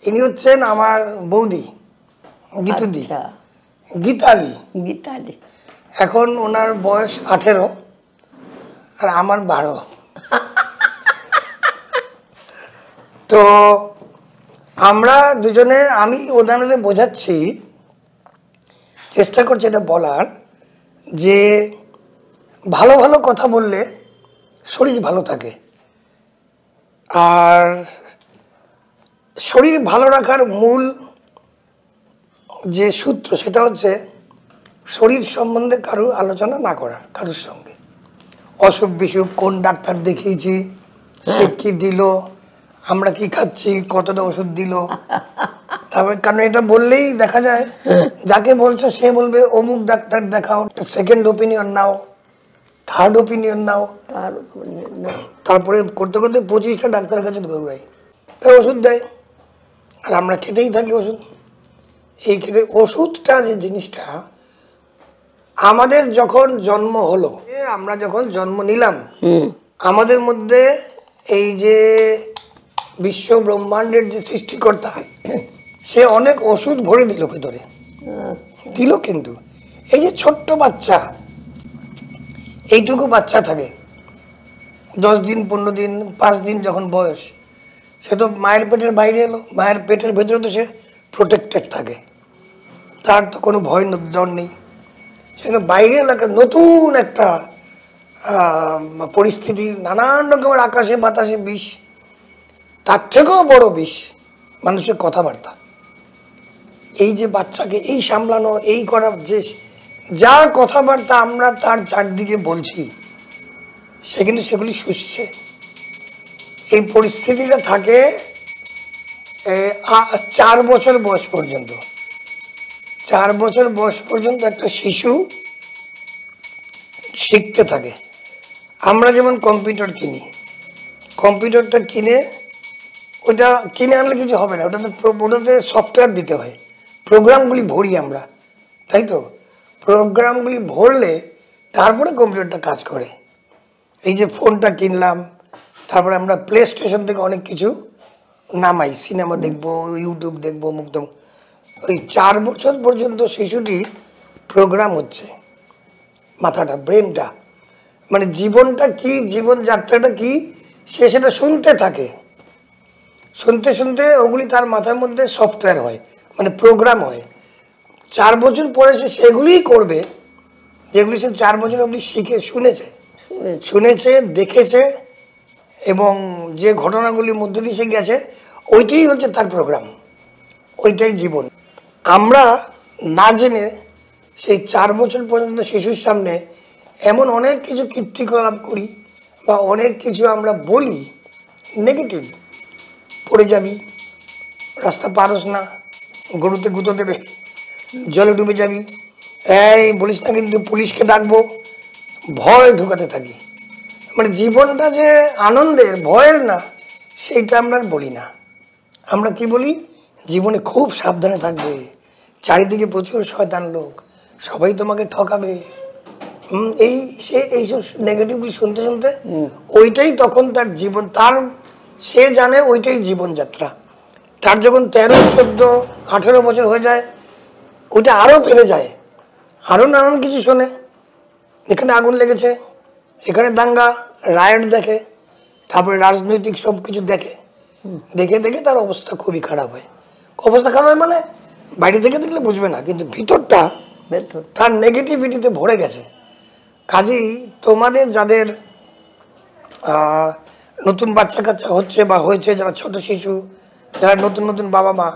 ইনি হচ্ছেন আমার বৌদি গীতুদি, গীতালি। গীতালি। এখন ওনার বয়স 18 আর আমার 12। তো আমরা দুজনে, আমি ওনাদের বোঝাচ্ছি, চেষ্টা করছি এটা বলার যে ভালো ভালো কথা বললে শরীর ভালো থাকে, আর শরীর ভালো রাখার মূল যে সূত্র সেটা হচ্ছে শরীর সম্বন্ধে কারো আলোচনা না করা, কারোর সঙ্গে। অসুখ বিসুখ, কোন ডাক্তার দেখিয়েছি, সে কি দিল, আমরা কি খাচ্ছি, কতটা ওষুধ দিল, তবে কারণ এটা বললেই দেখা যায় যাকে বলছো সে বলবে অমুক ডাক্তার দেখাও, সেকেন্ড ওপিনিয়ন নাও, থার্ড ওপিনিয়ন নাও, তারপরে করতে করতে 25টা ডাক্তারের কাছে দৌড়াই, তারা ওষুধ দেয় আর আমরা খেতেই থাকি ওষুধ। এই খেতে ওষুধটা যে জিনিসটা আমাদের যখন জন্ম হলো, আমরা যখন জন্ম নিলাম, আমাদের মধ্যে এই যে বিশ্ব ব্রহ্মাণ্ডের যে সৃষ্টিকর্তা, সে অনেক ওষুধ ভরে দিল ভেতরে, দিল। কিন্তু এই যে ছোট্ট বাচ্চা, এইটুকু বাচ্চা থাকে 10 দিন 15 দিন 5 দিন যখন বয়স, সে তো মায়ের পেটের বাইরে এলো, মায়ের পেটের ভেতরে তো সে প্রোটেক্টেড থাকে, তার তো কোনো ভয় ডর নেই। সেখানে বাইরে এলো একটা নতুন একটা পরিস্থিতি, নানান রকমের আকাশে বাতাসে বিষ, তার থেকেও বড় বিষ মানুষের কথাবার্তা। এই যে বাচ্চাকে এই সামলানো, এই করা, যে যা কথাবার্তা আমরা তার চারদিকে বলছি, সে কিন্তু সেগুলি শুষছে। এই পরিস্থিতিটা থাকে 4 বছর বয়স পর্যন্ত। 4 বছর বয়স পর্যন্ত একটা শিশু শিখতে থাকে। আমরা যেমন কম্পিউটার কিনি, কম্পিউটারটা কিনে, ওটা কিনে আনলে কিছু হবে না, ওটাতে সফটওয়্যার দিতে হয়, প্রোগ্রামগুলি ভরি আমরা, তাই তো? প্রোগ্রামগুলি ভরলে তারপরে কম্পিউটারটা কাজ করে। এই যে ফোনটা কিনলাম, তারপরে আমরা প্লে স্টেশন থেকে অনেক কিছু নামাই, সিনেমা দেখবো, ইউটিউব দেখবো, মুগ্ধ। ওই 4 বছর পর্যন্ত শিশুটি প্রোগ্রাম হচ্ছে, মাথাটা, ব্রেনটা, মানে জীবনটা কি, জীবনযাত্রাটা কি, সে সেটা শুনতে থাকে। শুনতে শুনতে ওগুলি তার মাথার মধ্যে সফটওয়্যার হয়, মানে প্রোগ্রাম হয়। 4 বছর পরে সে সেগুলিই করবে যেগুলি সে 4 বছর অবধি শিখে শুনেছে, দেখেছে, এবং যে ঘটনাগুলির মধ্যে দিয়ে সে গেছে, ওইটাই হচ্ছে তার প্রোগ্রাম, ওইটাই জীবন। আমরা না জেনে সেই 4 বছর পর্যন্ত শিশুর সামনে এমন অনেক কিছু কীর্তিকলাপ করি বা অনেক কিছু আমরা বলি নেগেটিভ, পড়ে যাবি, রাস্তা পারস না, গরুতে গুঁতো দেবে, জলে ডুবে যাবি, এই বলিস না কিন্তু পুলিশকে ডাকবো, ভয় ঢুকাতে থাকি। মানে জীবনটা যে আনন্দের, ভয়ের না, সেইটা আমরা বলি না। আমরা কি বলি, জীবনে খুব সাবধানে থাকবে, চারিদিকে প্রচুর শয়তান লোক, সবাই তোমাকে ঠকাবে, এইসব নেগেটিভলি শুনতে শুনতে ওইটাই তখন তার জীবন, তার সে জানে ওইটাই জীবনযাত্রা। তার যখন 13, 14, 18 বছর হয়ে যায়, ওইটা আরও বেড়ে যায়, আরও নানান কিছু শোনে, এখানে আগুন লেগেছে, এখানে দাঙ্গা, রায়ট দেখে, তারপরে রাজনৈতিক সব কিছু দেখে, দেখে দেখে তার অবস্থা খুবই খারাপ হয়। অবস্থা খারাপ হয় মানে বাইরে থেকে দেখলে বুঝবে না, কিন্তু ভিতরটা তার নেগেটিভিটিতে ভরে গেছে। কাজেই তোমাদের যাদের নতুন বাচ্চা কাচ্চা হচ্ছে বা হয়েছে, যারা ছোট শিশু, যারা নতুন নতুন বাবা মা,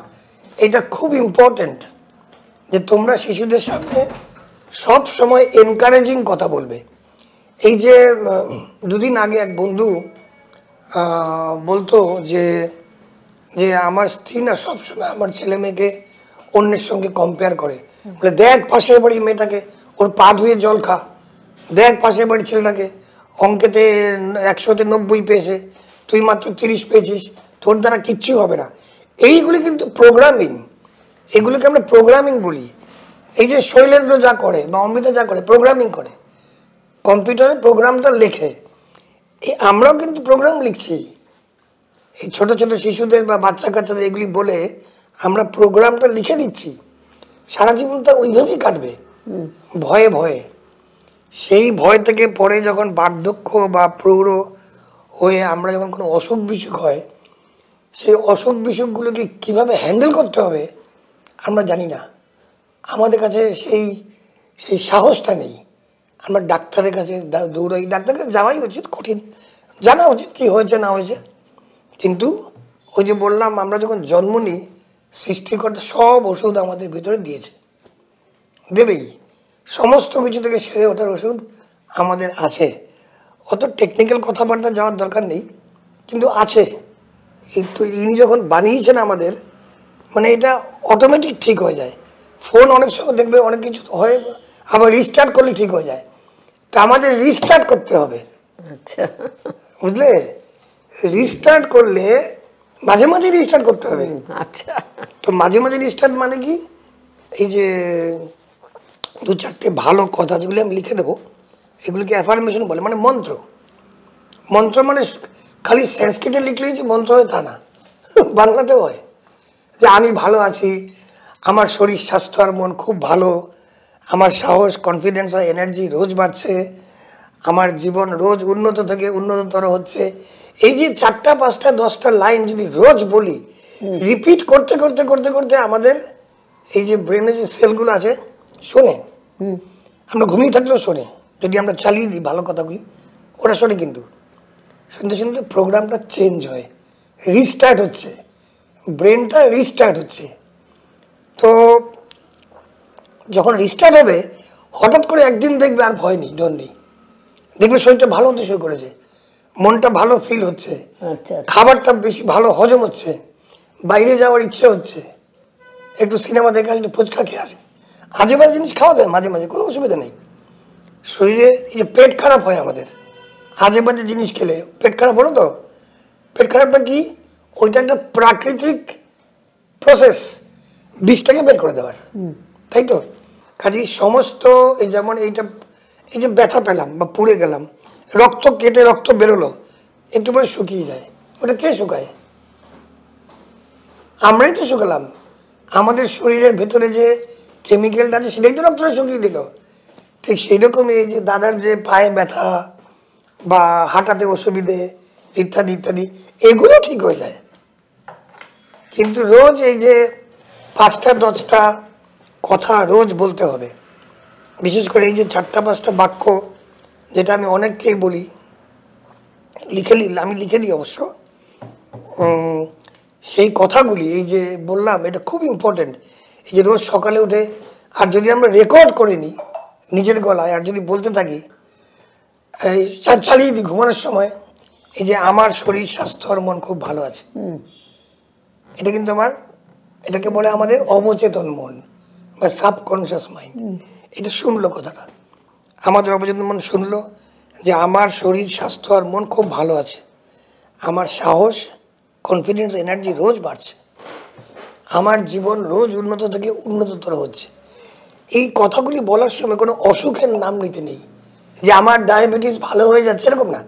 এটা খুব ইম্পর্টেন্ট যে তোমরা শিশুদের সামনে সব সময় এনকারেজিং কথা বলবে। এই যে 2 দিন আগে এক বন্ধু বলতো যে যে আমার স্ত্রী না সবসময় আমার ছেলে মেয়েকে অন্যের সঙ্গে কম্পেয়ার করে, বলে দেখ পাশের বাড়ি মেয়েটাকে, ওর পা ধুয়ে জল খা, দেখ পাশের বাড়ি ছেলেটাকে অঙ্কেতে 100তে 90 পেয়েছে, তুই মাত্র 30 পেয়েছিস, তোর দ্বারা কিচ্ছু হবে না। এইগুলি কিন্তু প্রোগ্রামিং, এগুলিকে আমরা প্রোগ্রামিং বলি। এই যে শৈলেন্দ্র যা করে বা অমৃতা যা করে, প্রোগ্রামিং করে। কম্পিউটারে প্রোগ্রামটা লেখে, এই আমরাও কিন্তু প্রোগ্রাম লিখছি এই ছোট ছোট শিশুদের বা বাচ্চা কাচ্চাদের এগুলি বলে আমরা প্রোগ্রামটা লিখে দিচ্ছি, সারা জীবন তা ওইভাবেই কাটবে ভয়ে ভয়ে। সেই ভয় থেকে পরে যখন বার্ধক্য বা প্রৌঢ় হয়ে আমরা যখন কোনো অসুখ বিসুখ হয়, সেই অসুখ বিসুখগুলোকে কীভাবে হ্যান্ডেল করতে হবে আমরা জানি না, আমাদের কাছে সেই সেই সাহসটা নেই। আমরা ডাক্তারের কাছে দৌড়াই, ডাক্তারের কাছে যাওয়াই উচিত, কঠিন জানা উচিত কী হয়েছে না হয়েছে। কিন্তু ওই যে বললাম, আমরা যখন জন্ম নিই সৃষ্টিকর্তা সব ওষুধ আমাদের ভিতরে দিয়েছে, দেবেই, সমস্ত কিছু থেকে সেরে ওঠার ওষুধ আমাদের আছে। অত টেকনিক্যাল কথাবার্তা যাওয়ার দরকার নেই, কিন্তু আছে। তো ইনি যখন বানিয়েছেন আমাদের, মানে এটা অটোমেটিক ঠিক হয়ে যায়। ফোন অনেক সময় দেখবে অনেক কিছু হয়, আবার রিস্টার্ট করলে ঠিক হয়ে যায়, তা আমাদের রিস্টার্ট করতে হবে। আচ্ছা, বুঝলে, রিস্টার্ট করলে মাঝে মাঝে রিস্টার্ট করতে হবে। আচ্ছা, তো মাঝে মাঝে রিস্টার্ট মানে কি, এই যে 2-4টে ভালো কথা যেগুলি আমি লিখে দেবো, এগুলিকে অ্যাফার্মেশন বলে, মানে মন্ত্র। মন্ত্র মানে খালি সংস্কৃতে লিখলেই যে মন্ত্র হয় তা না, বাংলাতেও হয়। যে আমি ভালো আছি, আমার শরীর স্বাস্থ্য আর মন খুব ভালো, আমার সাহস কনফিডেন্স আর এনার্জি রোজ বাড়ছে, আমার জীবন রোজ উন্নত থেকে উন্নততর হচ্ছে। এই যে 4টা 5টা 10টা লাইন যদি রোজ বলি, রিপিট করতে করতে করতে করতে আমাদের এই যে ব্রেনে যে সেলগুলো আছে শোনে, আমরা ঘুমিয়ে থাকলেও শোনে, যদি আমরা চালিয়ে দিই ভালো কথাগুলি ওরা শোনে। কিন্তু শুনতে শুনতে প্রোগ্রামটা চেঞ্জ হয়, রিস্টার্ট হচ্ছে, ব্রেনটা রিস্টার্ট হচ্ছে। তো যখন রিস্টার্ট হবে হঠাৎ করে একদিন দেখবে আর ভয় নেই, ডর নেই, দেখবে শরীরটা ভালো হতে শুরু করেছে, মনটা ভালো ফিল হচ্ছে, খাবারটা বেশি ভালো হজম হচ্ছে, বাইরে যাওয়ার ইচ্ছে হচ্ছে, একটু সিনেমা দেখে আসলে ফুচকা খেয়ে আসে, আজে বাজে জিনিস খাওয়া যায় মাঝে মাঝে, কোনো অসুবিধা নেই। শরীরে এই যে পেট খারাপ হয় আমাদের আজে বাজে জিনিস খেলে, পেট খারাপ হলো তো, পেট খারাপটা কি, ওইটা একটা প্রাকৃতিক প্রসেস বিষটাকে বের করে দেওয়ার, তাই তো। কাজেই সমস্ত এই যেমন এইটা, এই যে ব্যথা পেলাম বা পুড়ে গেলাম, রক্ত কেটে রক্ত বেরোলো, একটু পরে শুকিয়ে যায়, ওটা কে শুকায়? আমরাই তো শুকালাম। আমাদের শরীরের ভেতরে যে কেমিক্যালটা আছে সেটাই তো রক্তটা শুকিয়ে দিল। ঠিক সেই রকমই এই যে দাদার যে পায়ে ব্যথা বা হাঁটাতে অসুবিধে ইত্যাদি ইত্যাদি, এগুলো ঠিক হয়ে যায়। কিন্তু রোজ এই যে 5টা 10টা কথা রোজ বলতে হবে, বিশেষ করে এই যে 4টা 5টা বাক্য, যেটা আমি অনেককেই বলি, আমি লিখে দিই অবশ্য, সেই কথাগুলি এই যে বললাম এটা খুব ইম্পর্টেন্ট। এই যে রোজ সকালে উঠে, আর যদি আমরা রেকর্ড করে নিই নিজের গলায়, আর যদি বলতে থাকি, এই চালিয়ে দিই ঘুমানোর সময়, এই যে আমার শরীর স্বাস্থ্য আর মন খুব ভালো আছে, এটা কিন্তু এটাকে বলে আমাদের অবচেতন মন বা সাবকনশিয়াস মাইন্ড। এটা শুনলো কথাটা, আমাদের অবচেতন মন শুনলো যে আমার শরীর স্বাস্থ্য আর মন খুব ভালো আছে, আমার সাহস কনফিডেন্স এনার্জি রোজ বাড়ছে, আমার জীবন রোজ উন্নত থেকে উন্নততর হচ্ছে। এই কথাগুলি বলার সময় কোনো অসুখের নাম নিতে নেই, যে আমার ডায়াবেটিস ভালো হয়ে যাচ্ছে এরকম না,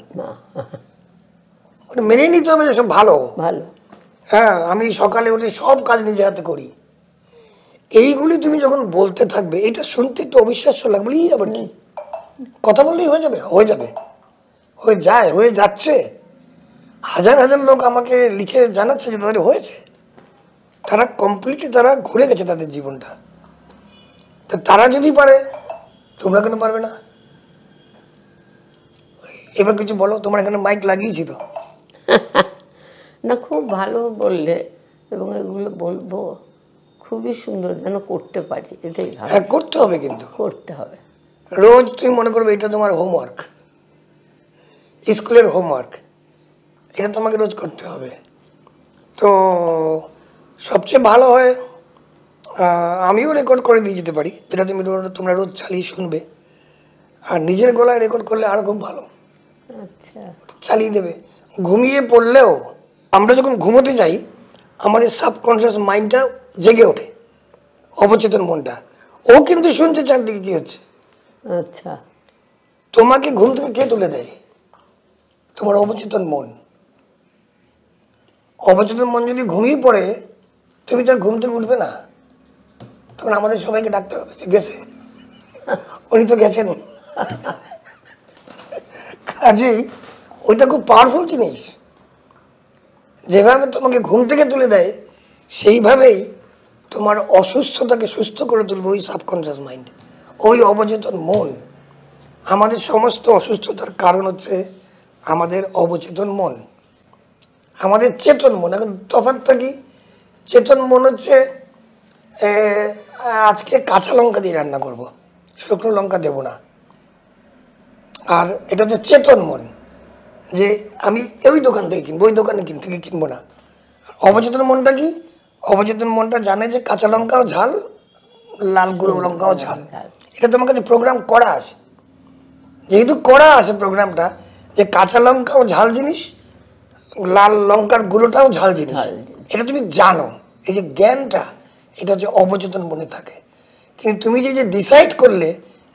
মেনেই নিতে হবে সব ভালো ভালো। হ্যাঁ, আমি সকালে উঠে সব কাজ নিজে হাতে করি, এইগুলি তুমি যখন বলতে থাকবে, এটা শুনতে একটু অবিশ্বাস্য লাগবে, বলি আবার কি কথা বললেই হয়ে যাবে, হয়ে যাবে, হয়ে যায়, হয়ে যাচ্ছে। হাজার হাজার লোক আমাকে লিখে জানাচ্ছে যে তাদের হয়েছে, তারা কমপ্লিটলি তারা ঘুরে গেছে তাদের জীবনটা। তা তারা যদি পারে, তোমরা কেন পারবে না? এবার কিছু বলো, তোমার এখানে মাইক লাগিয়েছি তো। না, খুব ভালো বললে, এবং এগুলো বলবো, খুবই সুন্দর, যেন করতে পারি, এটাই ভালো। হ্যাঁ, করতে হবে, কিন্তু করতে হবে রোজ। তুমি মনে করবে এটা তোমার হোমওয়ার্ক, স্কুলের হোমওয়ার্ক, এটা তোমাকে রোজ করতে হবে। তো সবচেয়ে ভালো হয়, আমিও রেকর্ড করে দিয়ে যেতে পারি, যেটা তোমরা রোজ চালিয়ে শুনবে, আর নিজের গলায় রেকর্ড করলে আরো খুব ভালো। আচ্ছা, চালিয়ে দেবে। ঘুমিয়ে পড়লেও আমরা যখন ঘুমোতে যাই, আমাদের সাবকনশিয়াস মাইন্ডটা জেগে ওঠে, অবচেতন মনটা, ও কিন্তু শুনছে চারদিকে কি হচ্ছে। আচ্ছা, তোমাকে ঘুম থেকে কে তুলে দেয়? তোমার অবচেতন মন। অবচেতন মন যদি ঘুমিয়ে পড়ে, তুমি তার ঘুম থেকে উঠবে না। তখন আমাদের সবাইকে ডাকতে হবে যে গেছে, উনি তো গেছেন। কাজেই ওইটা খুব পাওয়ারফুল জিনিস। যেভাবে তোমাকে ঘুম থেকে তুলে দেয়, সেইভাবেই তোমার অসুস্থতাকে সুস্থ করে তুলবে ওই সাবকনসিয়াস মাইন্ড, ওই অবচেতন মন। আমাদের সমস্ত অসুস্থতার কারণ হচ্ছে আমাদের অবচেতন মন, আমাদের চেতন মন। এখন তফাৎটা কি? চেতন মন হচ্ছে আজকে কাঁচা লঙ্কা দিয়ে রান্না করব, শুকনো লঙ্কা দেব না। আর এটা হচ্ছে চেতন মন, যে আমি ওই দোকান থেকে কিনবো, ওই দোকানে থেকে কিনবো না। অবচেতন মনটা কি? অবচেতন মনটা জানে যে কাঁচা লঙ্কাও ঝাল, লাল গুঁড়ো লঙ্কাও ঝাল। এটা তোমার কাছে প্রোগ্রাম করা আছে। যেহেতু করা আছে প্রোগ্রামটা যে কাঁচা লঙ্কাও ঝাল জিনিস, লাল লঙ্কার গুঁড়োটাও ঝাল জিনিস, এটা তুমি জানো। এই যে জ্ঞানটা, এটা হচ্ছে অবচেতন মনে থাকে। কিন্তু তুমি যে ডিসাইড করলে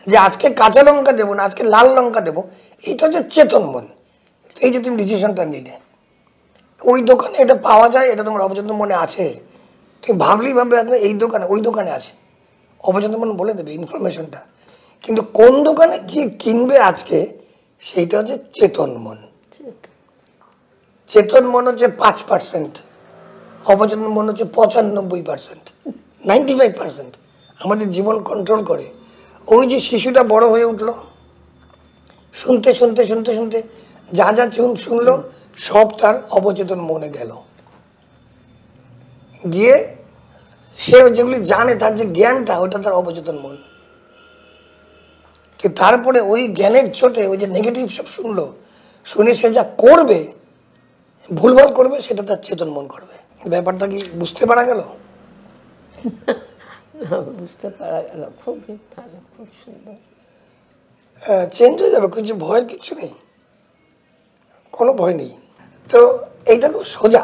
যে আজকে কাঁচা লঙ্কা দেবো না, আজকে লাল লঙ্কা দেবো, এটা হচ্ছে চেতন মন। এই যে তুমি ডিসিশনটা নিলে, ওই দোকানে এটা পাওয়া যায়, এটা তোমার অবচেতন মনে আছে। তুমি ভাবলেই ভাববে এই দোকানে, ওই দোকানে আছে। অবচেতন মন বলে দেবে ইনফরমেশনটা। কিন্তু কোন দোকানে কি কিনবে আজকে, সেইটা হচ্ছে চেতন মন। চেতন মন হচ্ছে 5%, অবচেতন মন হচ্ছে 95%, 95% আমাদের জীবন কন্ট্রোল করে। ওই যে শিশুটা বড় হয়ে উঠলো, শুনতে শুনতে শুনতে শুনতে যা যা শুনলো সব তার অবচেতন মনে গেল, গিয়ে সে যেগুলি জানে, তার যে জ্ঞানটা, ওটা তার অবচেতন মন। তারপরে ওই জ্ঞানের চোটে ওই যে নেগেটিভ সব শুনলো, শুনে সে যা করবে, ভুলভাল করবে, সেটা তার চেতন মন করবে। ব্যাপারটা কি বুঝতে পারা গেল? বুঝতে পারা গেল। খুবই ভালো, খুব সুন্দর। চেঞ্জ হয়ে যাবে, কিছু ভয়ের কিছু নেই, কোনো ভয় নেই। তো এইটা খুব সোজা,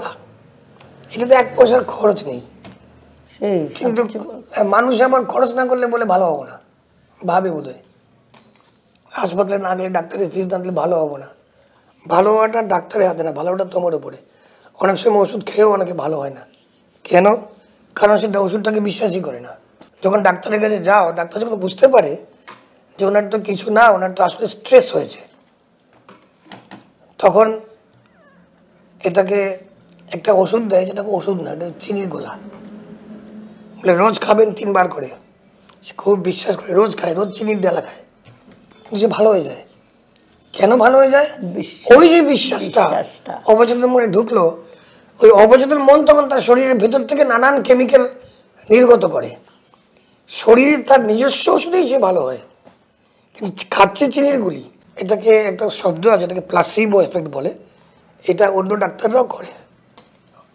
এটাতে 1 পয়সার খরচ নেই। কিন্তু মানুষ আমার খরচ না করলে বলে ভালো হবো না, ভাবে বোধ হয়। হাসপাতালে না গেলে, ডাক্তারের ফিস না দিলে ভালো হবো না। ভালো হওয়াটা ডাক্তারের হাতে না, ভালো হওয়াটা তোমার উপরে। অনেক সময় ওষুধ খেয়েও অনেকে ভালো হয় না। কেন? কারণ সেটা ওষুধটাকে বিশ্বাসই করে না। যখন ডাক্তারের কাছে যাও, ডাক্তার যখন বুঝতে পারে যে ওনার তো কিছু না, ওনার তো আসলে স্ট্রেস হয়েছে, তখন এটাকে একটা ওষুধ দেয়, যেটাকে ওষুধ না, এটা চিনির গোলা। বলে রোজ খাবেন 3 বার করে। সে খুব বিশ্বাস করে, রোজ খায়, রোজ চিনির ডালা খায়, কিন্তু সে ভালো হয়ে যায়। কেন ভালো হয়ে যায়? ওই যে বিশ্বাসটা অবচেতন মনে ঢুকলো, ওই অবচেতন মন তখন তার শরীরের ভেতর থেকে নানান কেমিক্যাল নির্গত করে, শরীরে তার নিজস্ব ওষুধেই সে ভালো হয়। কিন্তু খাচ্ছে চিনির গুলি, এটাকে একটা শব্দ আছে, এটাকে প্লাসিবো এফেক্ট বলে। এটা অন্য ডাক্তাররাও করে,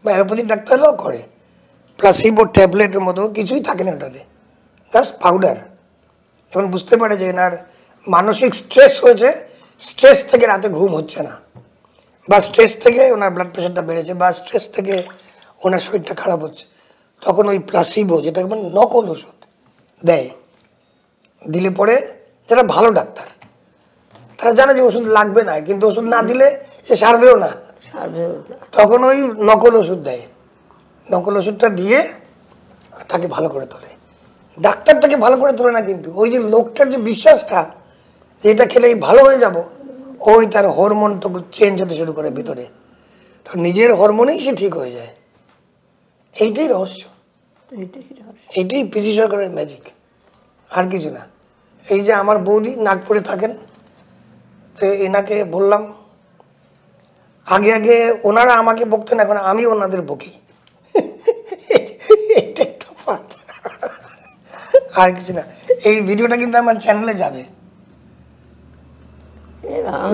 বা অ্যালোপ্যাথিক ডাক্তাররাও করে। প্লাসিবো ট্যাবলেটের মতো কিছুই থাকে না ওটাতে, জাস্ট পাউডার। এখন বুঝতে পারে যে এনার মানসিক স্ট্রেস হয়েছে, স্ট্রেস থেকে রাতে ঘুম হচ্ছে না, বা স্ট্রেস থেকে ওনার ব্লাড প্রেশারটা বেড়েছে, বা স্ট্রেস থেকে ওনার শরীরটা খারাপ হচ্ছে, তখন ওই প্লাসিবো, যেটাকে মানে নকল ওষুধ দেয়। দিলে পরে যারা ভালো ডাক্তার, তারা জানে যে ওষুধ লাগবে না, কিন্তু ওষুধ না দিলে এ সারবেও না, তখন ওই নকল ওষুধ দেয়। নকল ওষুধটা দিয়ে তাকে ভালো করে তোলে। ডাক্তারটাকে ভালো করে তোলে না, কিন্তু ওই যে লোকটার যে বিশ্বাসটা যে এটা খেলেই ভালো হয়ে যাব, ওই তার হরমোন তো চেঞ্জ হতে শুরু করে ভিতরে, তো নিজের হরমোনেই সে ঠিক হয়ে যায়। এইটাই রহস্য, এইটাই পিসি সরকারের ম্যাজিক, আর কিছু না। এই যে আমার বৌদি নাগপুরে থাকেন, তো এনাকে বললাম, আগে আগে ওনারা আমাকে বকতেন, এখন আমি ওনাদের বকি। এইটাই তো আর কিছু না। এই ভিডিওটা কিন্তু আমার চ্যানেলে যাবে,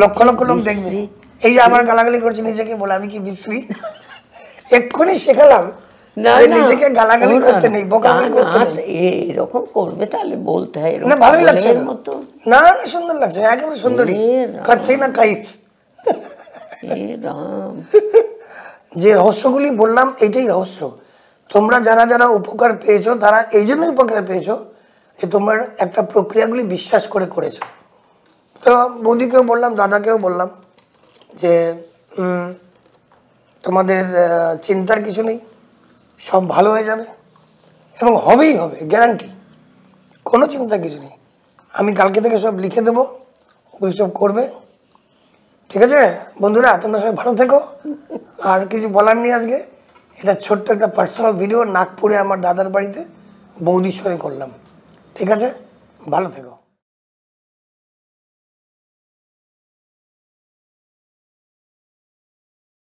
লক্ষ লক্ষ লোক দেখবে। এই যে আমার গালাগালি করছে নিজেকে বলে আমি কি বিশ্রী, এক্ষুনি শেখালাম নিজেকে গালাগালি করতে নেই, বকাবকি করতে নেই। এরকম করবে তাহলে বলতে হয়, না ভালোই লাগছে, না না সুন্দর লাগছে, একেবারে সুন্দরী, ক্যাটরিনা কাইফ। যে রহস্যগুলি বললাম, এইটাই রহস্য। তোমরা যারা যারা উপকার পেয়েছো, তারা এই জন্যই উপকার পেয়েছো যে তোমার একটা প্রক্রিয়াগুলি বিশ্বাস করে করেছো। তো বৌদিকেও বললাম, দাদাকেও বললাম যে তোমাদের চিন্তার কিছু নেই, সব ভালো হয়ে যাবে এবং হবেই হবে, গ্যারান্টি, কোনো চিন্তার কিছু নেই। আমি কালকে থেকে সব লিখে দেবো, ওই সব করবে। ঠিক আছে বন্ধুরা, তোমরা সবাই ভালো থেকো। আর কিছু বলার নেই আজকে, এটা ছোট্ট একটা পার্সোনাল ভিডিও নাগপুরে আমার দাদার বাড়িতে বৌদির সঙ্গে করলাম। ঠিক আছে, ভালো থেকো।